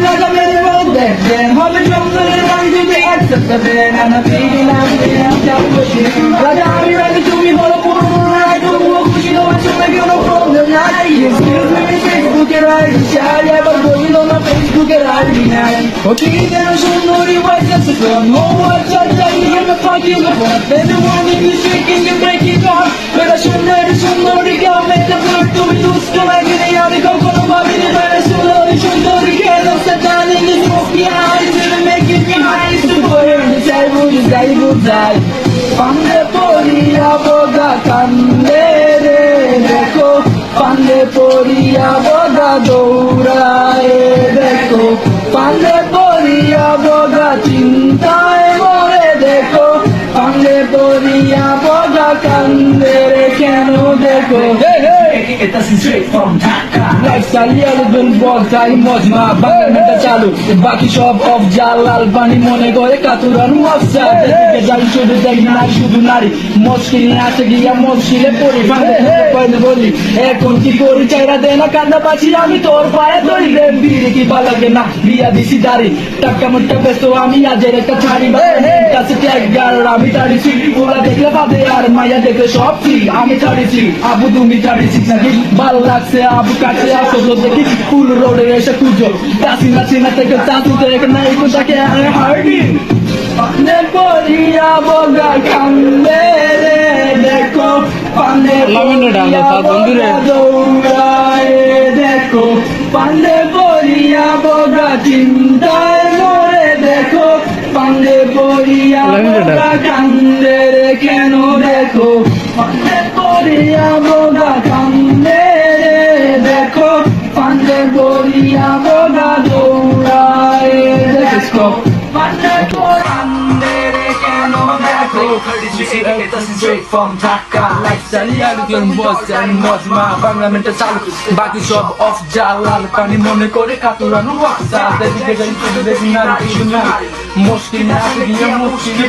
রাজা মেরে বল দেখবেন হবে জঙ্গলের গান যদি একসাথে দেন আনা ফিরে লাগবে রাজা আমি রাজি তুমি বলো পুরো রায় তবুও খুশি তোমার সঙ্গে কোনো প্রবলেম নাই ফেসবুকের আইডি চাই এবার বলিল না ফেসবুকের আইডি নাই ওকে যেন সুন্দরী voice আছে from no one just like you the fuck you the one then the one you shaking you breaking off বেটা সুন্দরী girl make the blood তুমি দুষ্ট লাগে রে আমি কখনো ভাবিনি বেটা সুন্দরী girl সে জানি যে smoky eyes and making me high to go যাই বুঝাই পান্ডে পড়িয়া বোগা কান্দে রে দেখো পান্ডে পড়িয়া বোগা দৌড়ায় দেখো পান্ডে পড়িয়া বোগা চিন্তায় মরে দেখো পান্ডে পড়িয়া বোগা কান্দে রে কেন দেখো এটা স্ট্রেট ফ্রম ঢাকা লাইফস্টাইল ইয়ালুল বলতাই মজমা বাংলাটা চালু বাকি সব অফ জালাল পানি মনে করে কাতুরান মফসা দেখে যাই শুধু দেখি নারী শুধু নারী মুশকিলে আসে গিয়া মুশকিলে পড়ি ভাঙে বলি এখন কি করি চাইরা দে না কান্না পাচ্ছি আমি তোর পায়ে ধরি রে বিড়ি কি ভালো লাগে না বিয়া দিছি দাঁড়ি টাকা মোটা ব্যস্ত আমি আজের একটা ছাড়ি কাছে ট্যাগার আমি ছাড়িছি ওরা দেখলে বাদে আর মায়া দেখলে সব ঠিক আমি ছাড়িছি আবু তুমি ছাড়িছি নাকি ভালো লাগছে আবু কাছে আসো দেখি ফুল রোডে এসে খুঁজো কাছিনা থেকে চাঁদু দেখে না একটু তাকে হার্ডি পান্ডে পড়িয়া বোগা কান্দে রে দেখো পান্ডে দৌড়ায় দেখো পান্ডে পড়িয়া বোগা চিন্তায় মরে দেখো পান্ডে পড়িয়া বোগা কান্দে রে কেন দেখো পান্ডে পড়িয়া বোগা কান্দে রে দেখো পান্ডে পড়িয়া বোগা দৌড়ায় দেখো পান্ডে কান্দে রে কেন দেখো straight from Dhaka lifestyle ইয়ালুল বলতাই মজমা বাংলাটা চালু বাকি সব অফ জালাল পানি মনে করে কাতুরানো ওয়াকসা দেখে যাই শুধু দেখি না মুশকিল না গিয়ে মুশকিল